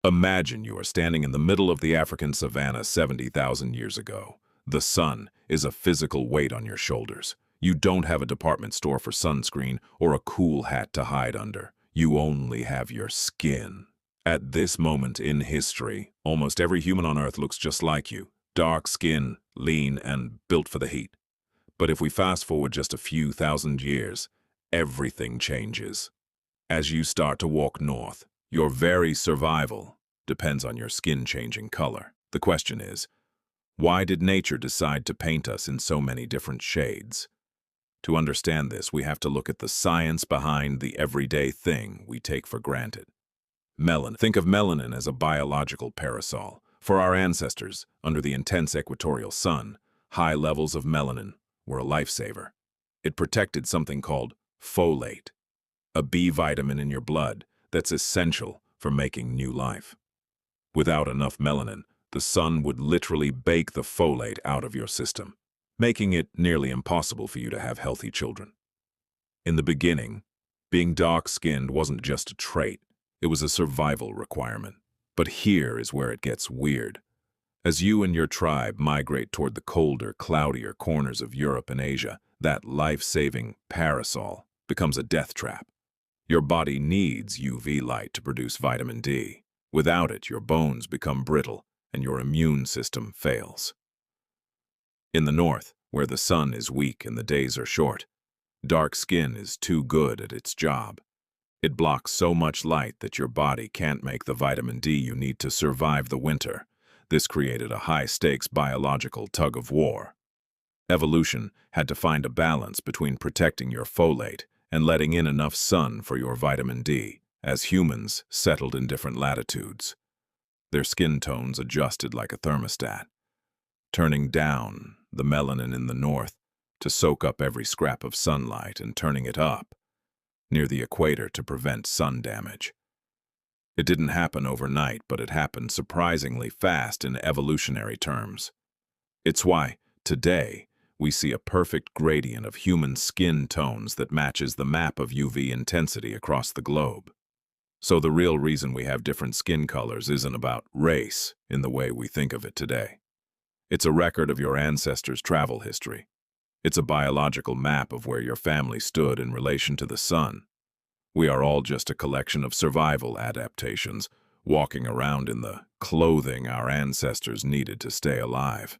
Imagine you are standing in the middle of the African savanna 70,000 years ago. The sun is a physical weight on your shoulders. You don't have a department store for sunscreen or a cool hat to hide under. You only have your skin. At this moment in history, almost every human on Earth looks just like you. Dark skin, lean, and built for the heat. But if we fast forward just a few thousand years, everything changes. As you start to walk north, your very survival depends on your skin changing color. The question is, why did nature decide to paint us in so many different shades? To understand this, we have to look at the science behind the everyday thing we take for granted. Melanin. Think of melanin as a biological parasol. For our ancestors, under the intense equatorial sun, high levels of melanin were a lifesaver. It protected something called folate, a B vitamin in your blood that's essential for making new life. Without enough melanin, the sun would literally bake the folate out of your system, making it nearly impossible for you to have healthy children. In the beginning, being dark-skinned wasn't just a trait, it was a survival requirement. But here is where it gets weird. As you and your tribe migrate toward the colder, cloudier corners of Europe and Asia, that life-saving parasol becomes a death trap. Your body needs UV light to produce vitamin D. Without it, your bones become brittle and your immune system fails. In the north, where the sun is weak and the days are short, dark skin is too good at its job. It blocks so much light that your body can't make the vitamin D you need to survive the winter. This created a high-stakes biological tug-of-war. Evolution had to find a balance between protecting your folate and letting in enough sun for your vitamin D, as humans settled in different latitudes. Their skin tones adjusted like a thermostat, turning down the melanin in the north to soak up every scrap of sunlight and turning it up near the equator to prevent sun damage. It didn't happen overnight, but it happened surprisingly fast in evolutionary terms. It's why, today, we see a perfect gradient of human skin tones that matches the map of UV intensity across the globe. So the real reason we have different skin colors isn't about race in the way we think of it today. It's a record of your ancestors' travel history. It's a biological map of where your family stood in relation to the sun. We are all just a collection of survival adaptations, walking around in the clothing our ancestors needed to stay alive.